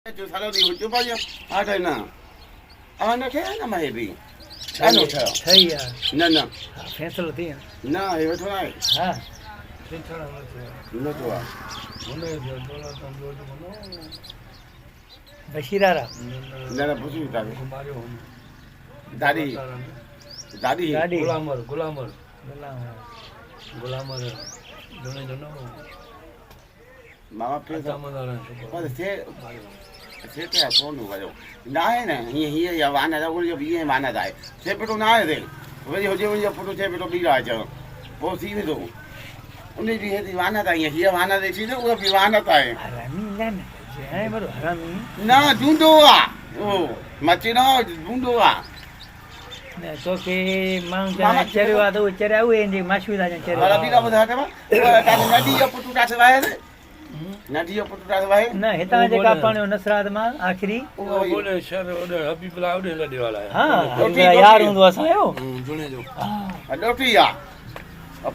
जो सालो दी जो बाजा आ गए ना आ न थे ना मैं भी चालो था सही है ना ना फैसलो थी ना ये तो ना हां न तो आ बशीरारा ना ना पूछी था दादी दादी गुलामर दोनों मामा पैसा पर से क्या कौन होगा जो ना है ना ये या वाना था वो ये माना था से पे तो ना है दे वे हो जो फोटो से पे तो भी रहा है वो सी में तो उन्हें भी है दीवाना था ये वाना दे सी तो वो दीवाना था हरामी ना है बरो हरामी ना ढूंढो आ ओ मची ना ढूंढो आ ने तो के मांग का चरवा तो चरवा हुए जी माशू दा चरवा वाला भी का बता था का नदी या फोटो का सवाए नदी या फोटो का सवाए ना हिता जे का पाने नसरात मा आखिरी वो बोले शहर ओडे हबीबला ओडे लडे वाला है हां यार हुंदो असायो जुने जो डोटी या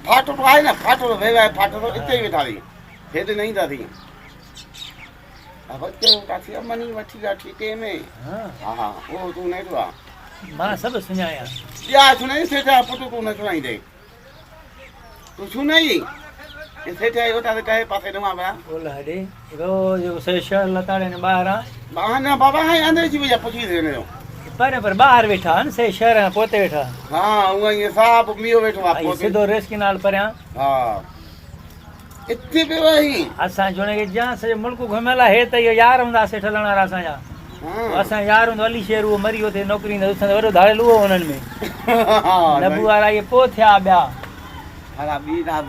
फाटो तो आए ना फाटो तो वेवा फाटो तो इते ही थारी हेद नहीं था थी अब के काठी मनी वठी का ठीके में हां हां वो तू नहीं तो मां सब सुनाया या सुनाई से था फोटो को न सुनाई दे तू सुनाई इसे थे होता तो कहे पासे न मां बोला रे रोज से शहर लताड़े ने बाहर बहाना बाबा है अंदर जी भैया पूछी देने पर बाहर बैठा न से शहर में पोते बैठा हां वो ये साहब मियो बैठो आप पोते सीधो रेस के नाल पर हां इतने पे वही असा जोने के जहां से मुल्क घुमेला है त यार हुंदा से ठलना रासा जा असा यार हुंदो अली शेर वो मरियो थे नौकरी न उसन वरो धाड़ेल वो उनन में नबू वाला ये पो थया बया हां बी ना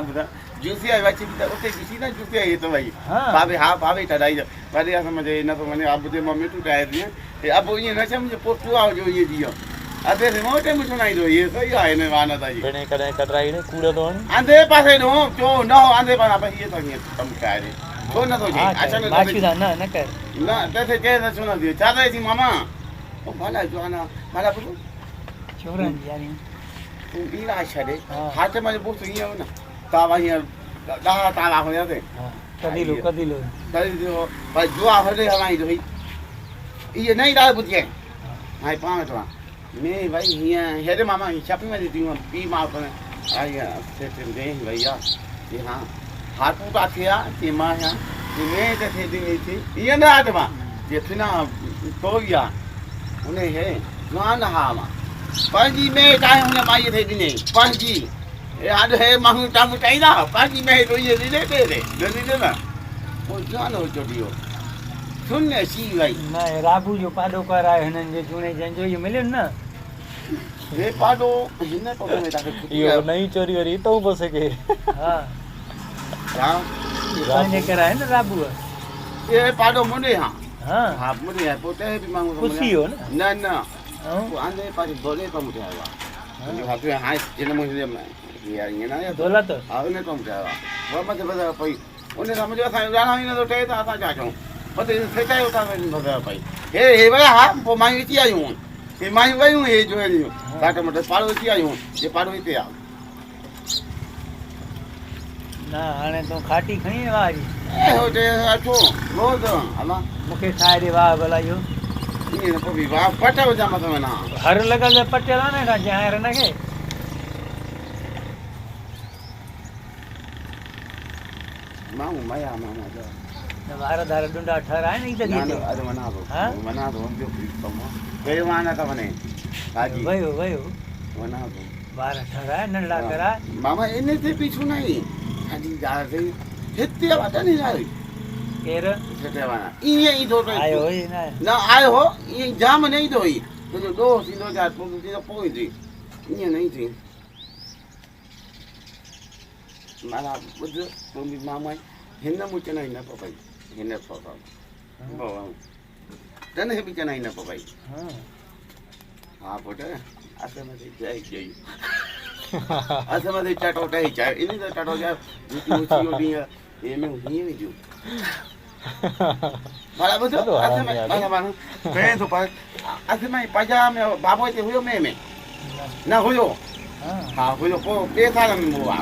बता जूसी आई बच्ची तो ओते किसी ना जूसी आई तो भाई भाभी हां भाभी टडाई भाभी आ समझे न तो मैंने अब दे मम्मी तू टायर दिए ते अब ये न समझे पोतू आओ जो ये दियो अबे रे मोटे मुझे नहीं दो ये सही है ने वाना था जी कने कने कटराई ने कूड़ा तो आंधे पासे नो जो न हो आंधे पासा पर ये तो नहीं तुम कह रहे तो न तो जी अच्छा न माछी दा ना न कर ना तैसे के न सुना दियो चाहता है जी मामा ओ भला जो आना भला पुछो छोरन यानी तू बीला छड़े हाथ में बहुत ये हो ना तावा ये तावा हो जाते कदी लो पर जो आ हले हवाई जो ये नहीं डाल बुझे हाय पावे तो मैं भाई हियां हेरे मामा छापी में देती हूं पी मां पर आया से दे भैया ये हां हाथ उठा किया कि मां है कि मैं कैसे दी थी ये ना आत्मा ये फिना तो गया उन्हें है ना हां पांजी में काहे उन्हें माई थे दिने पांजी याद है मांग टाम टाइना पांजी में तो ये दे ना वो जानो जोडियो सुनने सी भाई ना राबू जो पाडो कराय हनन जे जुने जंजो ये मिले ना ये पाडो हिने तो में ताके यो नहीं चोरी वरी तो बसे के हां हां पाने कराय ना राबू ये पाडो मुने हां हां मुने है पोते भी मांगो खुशी हो ना ना वो आंधे पास बोले तो मुझे आया जो हाथ में हां जिने मुझे यार ये ना दौलत आवने तो मुझे आया वो मत बता भाई उन्हें समझ असा जाना ही ना तो टे था जा जाऊं पते सेटा होता है बता भाई हे भाई हां वो मांगी थी आयूं ये मांगी वही हूं ये जो है काटे मटे पाड़ो थी आयूं ये पाड़ो ही ते आ ना हाने तो खाटी खणी वारी ए होते अचो रोज हला मुके खाए रे वाह भला यो ये न भी वाह पटे हो जा मत में ना हर लगल पटेला ने का जायर न के मामू माया मामा जो हमारा धार डुंडा ठहरा है नहीं लगी ना अरे मना दो हम जो कम गए माना था मने हाजी वयो मना दो बार ठहरा है नंडा करा मामा इने से पीछू नहीं हाजी जा से हिते बात नहीं आई केर सेटे वाला ये ही दो आयो ही ना आयो हो ये जाम नहीं दोई तो दो सिंदो जा तो पोई थी ये नहीं थी माला बुझ तो भी मामा हिन मुचे नहीं ना भाई हिन फोटो बाबा तने भी नहीं ना भाई हां फोटो ऐसे में जाई ऐसे में चाटो टाई चाय इन्हीं तो चाटो जा मुची होती है ये में ही नहीं जो माला बुझ ऐसे में माला पे तो पर ऐसे में पजामे बाबू के हुयो में ना हुयो हां हुयो को पैसा में मुआ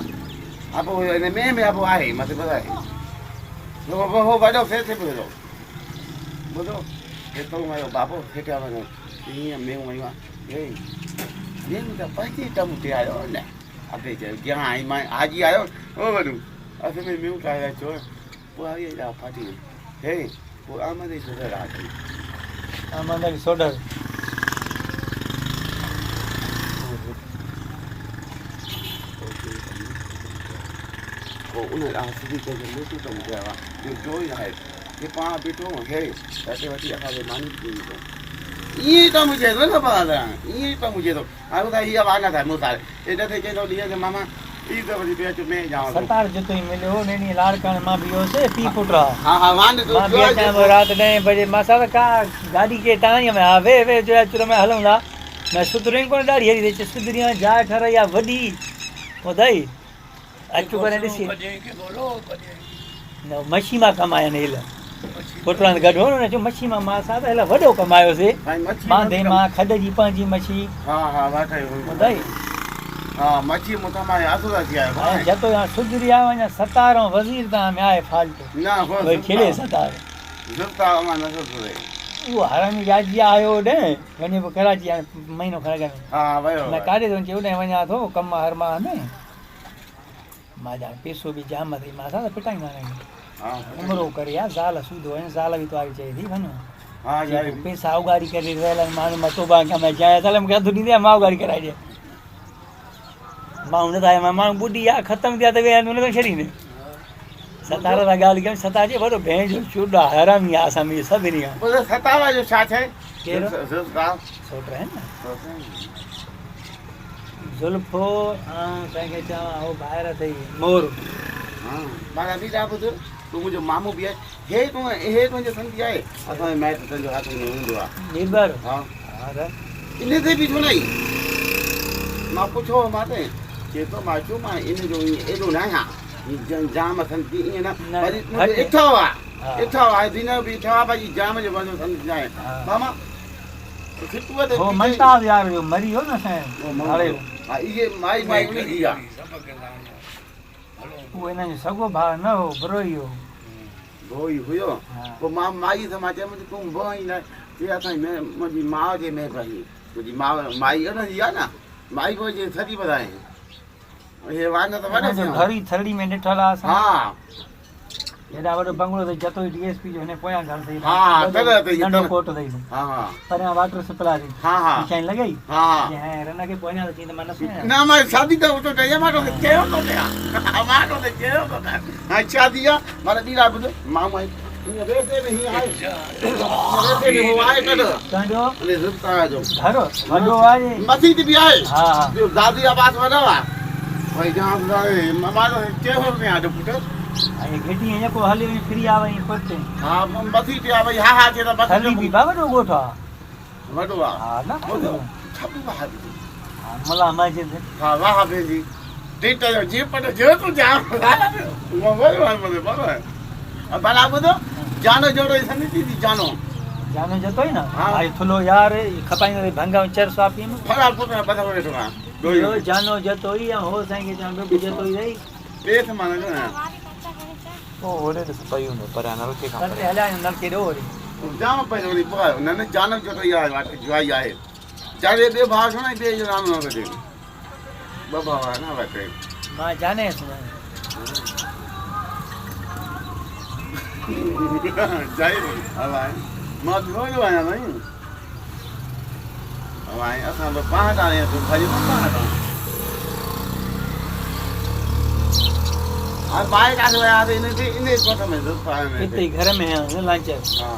अब वो ने में अब आए मत बताए वो बड़ो से बोलो ॿुधो हेतिरो वियो बाबो हेठियां वञो हीअं मेंहू वयूं आहे हे मेंहू त पंहिंजे टम ते आयो न अॻे चयो ॼाण आई मां हाजी आयो ओ वॾो असां में मेंहू ठाहे अचो पोइ आई एॾा फाटी वई हे पोइ आमद जी सोडर राति आमद जी सोडर पोइ उन सिधी कंहिंखे मोटूं कमु कयो आहे जो ई आहे कि पाण बीठो हे पैसे वठी असांखे मानी ॾिनी थो ईअं कमु चए थो न ॿार ईअं कमु चए थो हाणे ॿुधाए हीअ वाना था मूं सां एॾे ते चए थो ॾींहं ते मामा ई त वरी ॿियो में जाओ सतार जितो ई मिलियो नेनी लाड़काणे मां बि हुयुसि पीउ पुट हा हा वान तो मां बि अचां राति 10 बजे मां सां का गाॾी के टाणीअ में हा वे जो अचुर में हलूं था मैं सुधरी कोन ॾाढी हरी अचे सुधरी जाइ ठर या वॾी ॿुधाई अचु करे ॾिसी न मच्छी मां कमाया हेल पुटनि गॾु हो न चयो मच्छी मां सां त हेल वॾो कमायोसीं बांधे मां खॾ जी पंहिंजी मच्छी हा हा वाकई ॿुधाई हा मच्छी मूंखां मां आसुरा थी आयो जतो यहाँ सुधरी आयो वञा सतार ऐं वज़ीर तव्हां में आहे फाल्टू न भई खेॾे सतार उहो हरामी राजी आयो होॾे वञे पोइ कराची हाणे महीनो खण करे हा वियो मैं काॾे थो वञे होॾे वञा थो कमु हर माह में मां ॼाण पैसो बि जाम अथई मां सां त पिटाईंदा आहियूं उमिरो करे यार ज़ाल सूदो आहिनि ज़ाल बि तुआरी चए थी वञो हा यार पैसा उगारी करे रहियल आहिनि माण्हू मां तोबा कमाए जाए साल मूंखे अधु ॾींदी आहे मां उगारी कराए ॾियां माण्हू नथा मां माण्हू ॿुधी आहे ख़तमु थिया त वे उन खां छॾींदे सतारा था ॻाल्हि कयूं सता जे वॾो भेण जो चूड़ा हरामी आहे असां में सभिनी खां सतारा जो छा छे कहिड़ो सोट आहिनि न ज़ुल्फो ऐं तंहिंखे चवां हो ॿाहिरि अथई मोर हा मां बि था ॿुध तूं मुंहिंजो मामू बि आहे हे तुंहिंजो संगी आहे असांजे मैट तुंहिंजो हथ में हूंदो आहे निर्भर हा हा इन ते बि छो न आई मां पुछो मां ते चए थो मां चयो मां इन जो एॾो न आहियां जाम संगी ईअं न वरी इठो आहे दिन बि इठो आहे भई जाम जो वञो संगी आहे मामा हो मंताव यार जो मरी हो न असांजो धाड़ेल हा इहे माई उन जी आहे उहो हिन जो सॻो भाउ न हो बुरोई हो भोई हुयो पोइ मां माई सां मां चयोमांसि तूं भोई न चई असांजी मुंहिंजी माउ जे में पई मुंहिंजी माई उनजी आहे न माई पोइ जे सॼी ॿुधाए हे वान त वॾो घरी थरड़ी में ॾिठल आहे असां हा हेॾा वॾो बंगलो अथई जतो डीएसपी जो हिन पोयां घर अथई हा नंढो कोट अथई हा हा परियां वाटर सप्लाई अथई हा हा निशानी लॻई हा ऐं रन खे पोयां त चई त मां न सुञाणां न मां शादी त उतो चई मां तोखे चयो थो कयां मां तोखे चयो थो कयां हाणे शादी आहे माना ॿीड़ा ॿुध मामा हीअं वेठे में हीअं आहे वेठे में हो आहे कॾहिं तव्हांजो अने ज़िंदगी जो घर वॾो आहे मथी बि आहे हा ॿियो दादी आवाज़ वॾो आहे भई जाम मां त चयो थो कयां जो पुटु ऐं घिटी जेको हली वञी फ्री आहे वञी पुठिते हा मथी ते आहे भई हा हा चए त बसि हली बि बा वॾो ॻोठु आहे वॾो आहे हा न छप वाह मला मस्जिद हा वाह पंहिंजी टीट जो जीअं पट जो तूं जाम भला ॿुधो जानो जोड़ो संदी थी जानो जानो जतो ई न हा थुलो यार खपाईंदो भंगा चर स्वापी में फरा पुट बता वेठो आहे यो जानो जतो ई हो साईं के जानो बि जतो ई रही पेट माने जो ओ ओडे त पई हुंदो पर नल के काम करे हला नल के डोरी जाम पैसो वरी पोइ न जानो जोड़ो ई आहे वाट जुआई आहे चाहे बे भाउ छो न बे जो नाम न वठे बाबा आहे न वठे मां जाने सुना जाई हलाए मां ॿियो जो आहियां साईं हलाए असां त पाण आया तूं खरी पाण हाणे ॿाहिरि काथे वियासीं इन कोठ में हिते घर में लंच हा